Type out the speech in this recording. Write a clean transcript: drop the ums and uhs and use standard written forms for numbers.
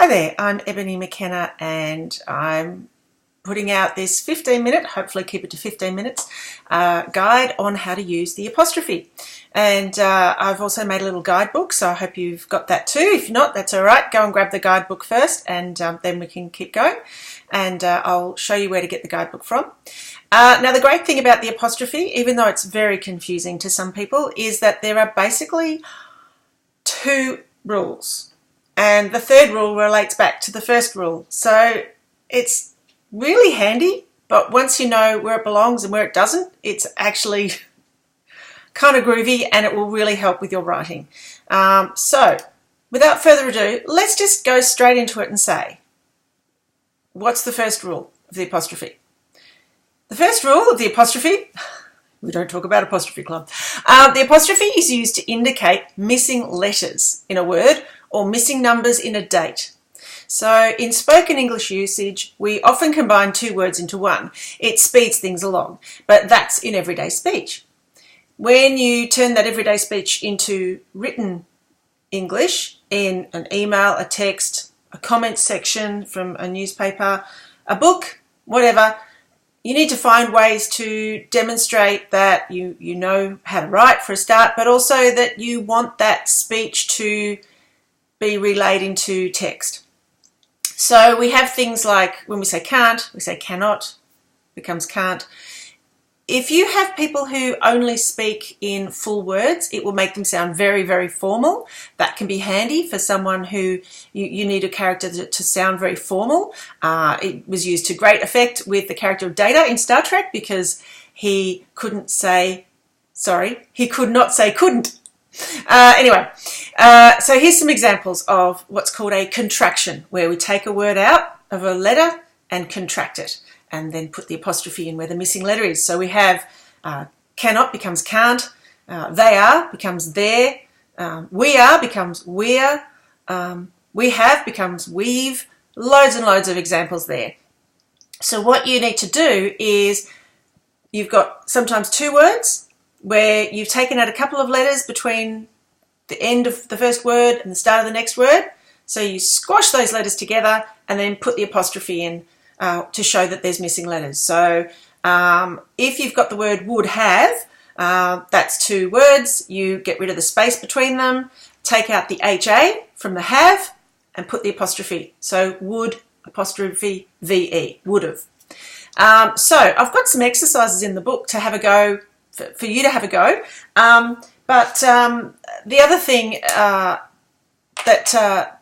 Hi there, I'm Ebony McKenna and I'm putting out this 15-minute, hopefully keep it to 15 minutes, guide on how to use the apostrophe. And I've also made a little guidebook, so I hope you've got that too. If not, that's all right. Go and grab the guidebook first and then we can keep going. And I'll show you where to get the guidebook from. Now, the great thing about the apostrophe, even though it's very confusing to some people, is that there are basically two rules. And the third rule relates back to the first rule. So it's really handy, but once you know where it belongs and where it doesn't, it's actually kind of groovy and it will really help with your writing. So without further ado, let's just go straight into it and say, what's the first rule of the apostrophe? The first rule of the apostrophe, we don't talk about apostrophe club. The apostrophe is used to indicate missing letters in a word or missing numbers in a date. So in spoken English usage, we often combine two words into one. It speeds things along, but that's in everyday speech. When you turn that everyday speech into written English in an email, a text, a comment section from a newspaper, a book, whatever, you need to find ways to demonstrate that you know how to write for a start, but also that you want that speech to be relayed into text. So we have things like when we say can't, we say cannot, becomes can't. If you have people who only speak in full words, it will make them sound very, very formal. That can be handy for someone who you need a character to sound very formal. It was used to great effect with the character of Data in Star Trek because he could not say couldn't. Anyway, so here's some examples of what's called a contraction, where we take a word out of a letter and contract it, and then put the apostrophe in where the missing letter is. So we have cannot becomes can't, they are becomes there, we are becomes we're, we have becomes we've, loads and loads of examples there. So what you need to do is you've got sometimes two words where you've taken out a couple of letters between the end of the first word and the start of the next word. So you squash those letters together and then put the apostrophe in to show that there's missing letters. So if you've got the word would have, that's two words. You get rid of the space between them, take out the HA from the have and put the apostrophe. So would apostrophe VE, would have. So I've got some exercises in the book to have a go, for you to have a go. But the other thing that